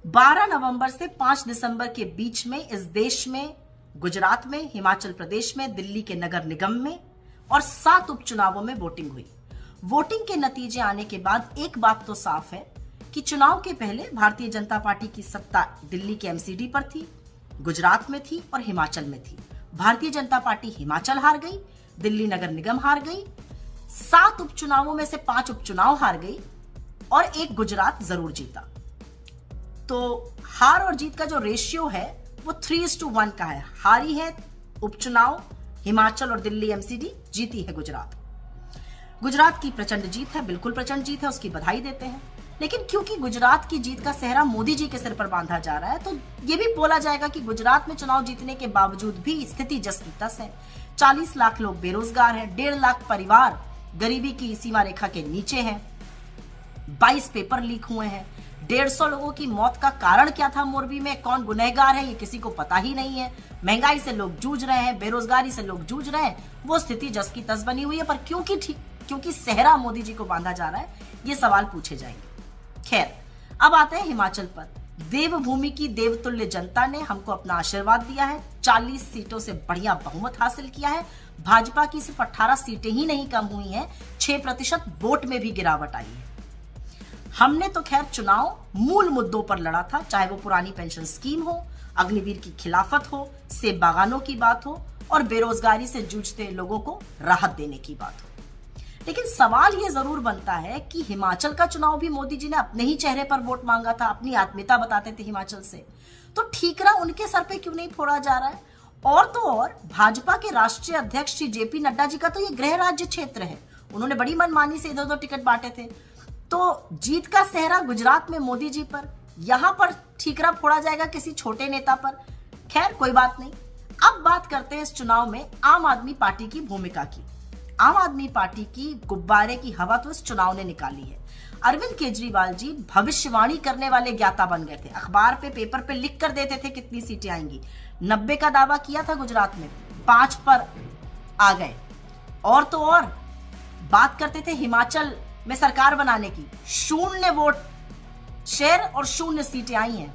12 नवंबर से 5 दिसंबर के बीच में इस देश में, गुजरात में, हिमाचल प्रदेश में, दिल्ली के नगर निगम में और 7 उपचुनावों में वोटिंग हुई। वोटिंग के नतीजे आने के बाद एक बात तो साफ है कि चुनाव के पहले भारतीय जनता पार्टी की सत्ता दिल्ली के एमसीडी पर थी, गुजरात में थी और हिमाचल में थी। भारतीय जनता पार्टी हिमाचल हार गई, दिल्ली नगर निगम हार गई, 7 उपचुनावों में से 5 उपचुनाव हार गई और एक गुजरात जरूर जीता। तो हार और जीत का जो रेशियो है वो 3:1 का है। हारी है उपचुनाव हिमाचल और दिल्ली एमसीडी, जीती है गुजरात। गुजरात की प्रचंड जीत है, बिल्कुल प्रचंड जीत है, उसकी बधाई देते हैं। लेकिन क्योंकि गुजरात की जीत का सेहरा मोदी जी के सिर पर बांधा जा रहा है, तो ये भी बोला जाएगा कि गुजरात में चुनाव जीतने के बावजूद भी स्थिति जस की तस है। 40 लाख लोग बेरोजगार हैं, 1.5 लाख परिवार गरीबी की सीमा रेखा के नीचे हैं, 22 पेपर लीक हुए हैं, 150 लोगों की मौत का कारण क्या था मोरबी में, कौन गुनहगार है ये किसी को पता ही नहीं है। महंगाई से लोग जूझ रहे हैं, बेरोजगारी से लोग जूझ रहे हैं, वो स्थिति जस की तस बनी हुई है। पर क्योंकि सेहरा मोदी जी को बांधा जा रहा है, ये सवाल पूछे जाएंगे। खैर, अब आते हैं हिमाचल पर। देवभूमि की देवतुल्य जनता ने हमको अपना आशीर्वाद दिया है, 40 सीटों से बढ़िया बहुमत हासिल किया है। भाजपा की सिर्फ 18 सीटें ही नहीं कम हुई हैं, 6% वोट में भी गिरावट आई है। हमने तो खैर चुनाव मूल मुद्दों पर लड़ा था, चाहे वो पुरानी पेंशन स्कीम हो, अग्निवीर की खिलाफत हो, सेब बागानों की बात हो और बेरोजगारी से जूझते लोगों को राहत देने की बात हो। लेकिन सवाल ये जरूर बनता है कि हिमाचल का चुनाव भी मोदी जी ने अपने ही चेहरे पर वोट मांगा था, अपनी आत्मीयता बताते थे हिमाचल से, तो ठीकरा उनके सर पे क्यों नहीं फोड़ा जा रहा है? और तो और भाजपा के राष्ट्रीय अध्यक्ष श्री जेपी नड्डा जी का तो ये गृह राज्य क्षेत्र है, उन्होंने बड़ी मनमानी से इधर उधर टिकट बांटे थे। तो जीत का सेहरा गुजरात में मोदी जी पर, यहां पर ठीकरा फोड़ा जाएगा किसी छोटे नेता पर। खैर, कोई बात नहीं। अब बात करते हैं इस चुनाव में आम आदमी पार्टी की भूमिका की। आम आदमी पार्टी की गुब्बारे की हवा तो इस चुनाव ने निकाली है। अरविंद केजरीवाल जी भविष्यवाणी करने वाले ज्ञाता बन गए थे, अखबार पे, पेपर पे लिख कर देते थे कितनी सीटें आएंगी। 90 का दावा किया था गुजरात में, 5 पर आ गए। और तो और बात करते थे हिमाचल में सरकार बनाने की, 0 वोट शेयर और 0 सीटें आई हैं।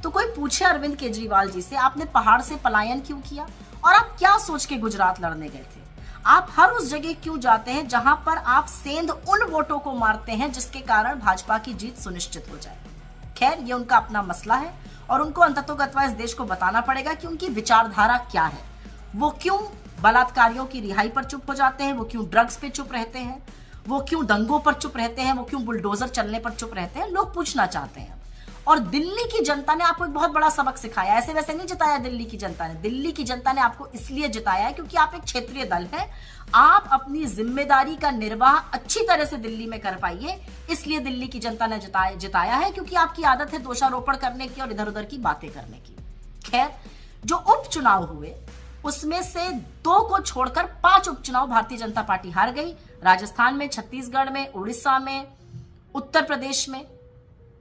तो कोई पूछे अरविंद केजरीवाल जी से, आपने पहाड़ से पलायन क्यों किया और आप क्या सोच के गुजरात लड़ने गए थे? आप हर उस जगह क्यों जाते हैं जहां पर आप सेंध उन वोटों को मारते हैं जिसके कारण भाजपा की जीत सुनिश्चित हो जाए? खैर, ये उनका अपना मसला है और उनको अंततोगत्वा इस देश को बताना पड़ेगा कि उनकी विचारधारा क्या है। वो क्यों बलात्कारियों की रिहाई पर चुप हो जाते हैं, वो क्यों ड्रग्स पे चुप रहते हैं, वो क्यों दंगों पर चुप रहते हैं, वो क्यों बुलडोजर चलने पर चुप रहते हैं, लोग पूछना चाहते हैं। और दिल्ली की जनता ने आपको एक बहुत बड़ा सबक सिखाया, ऐसे वैसे नहीं जिताया दिल्ली की जनता ने। दिल्ली की जनता ने आपको इसलिए जिताया है क्योंकि आप एक क्षेत्रीय दल हैं, आप अपनी जिम्मेदारी का निर्वाह अच्छी तरह से दिल्ली में कर पाइए, इसलिए दिल्ली की जनता ने जिताया है, क्योंकि आपकी आदत है दोषारोपण करने की और इधर उधर की बातें करने की। खैर, जो उपचुनाव हुए उसमें से 2 को छोड़कर 5 उपचुनाव भारतीय जनता पार्टी हार गई। राजस्थान में, छत्तीसगढ़ में, उड़ीसा में, उत्तर प्रदेश में।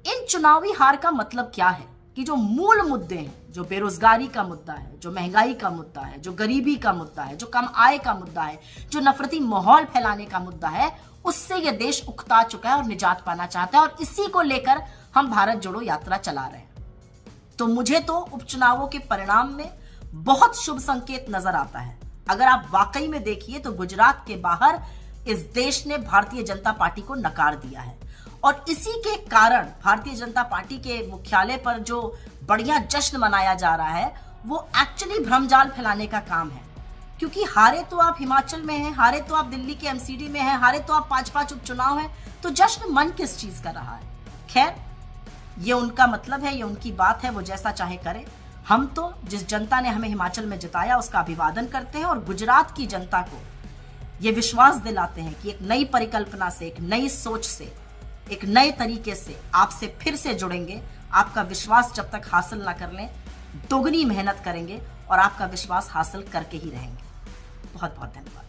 इन चुनावी हार का मतलब क्या है कि जो मूल मुद्दे हैं, जो बेरोजगारी का मुद्दा है, जो महंगाई का मुद्दा है, जो गरीबी का मुद्दा है, जो कम आय का मुद्दा है, जो नफरती माहौल फैलाने का मुद्दा है, उससे यह देश उकता चुका है और निजात पाना चाहता है। और इसी को लेकर हम भारत जोड़ो यात्रा चला रहे हैं। तो मुझे तो उपचुनावों के परिणाम में बहुत शुभ संकेत नजर आता है। अगर आप वाकई में देखिए तो गुजरात के बाहर इस देश ने भारतीय जनता पार्टी को नकार दिया है और इसी के कारण भारतीय जनता पार्टी के मुख्यालय पर जो बढ़िया जश्न मनाया जा रहा है वो एक्चुअली भ्रमजाल फैलाने का काम है। क्योंकि हारे तो आप हिमाचल में हैं, हारे तो आप दिल्ली के एमसीडी में हैं, हारे तो आप 5-5 उपचुनाव हैं, तो जश्न मन किस चीज का रहा है? खैर, ये उनका मतलब है, ये उनकी बात है, वो जैसा चाहे करे। हम तो जिस जनता ने हमें हिमाचल में जिताया उसका अभिवादन करते हैं और गुजरात की जनता को ये विश्वास दिलाते हैं कि एक नई परिकल्पना से, एक नई सोच से, एक नए तरीके से आपसे फिर से जुड़ेंगे। आपका विश्वास जब तक हासिल ना कर लें, दोगुनी मेहनत करेंगे और आपका विश्वास हासिल करके ही रहेंगे। बहुत बहुत धन्यवाद।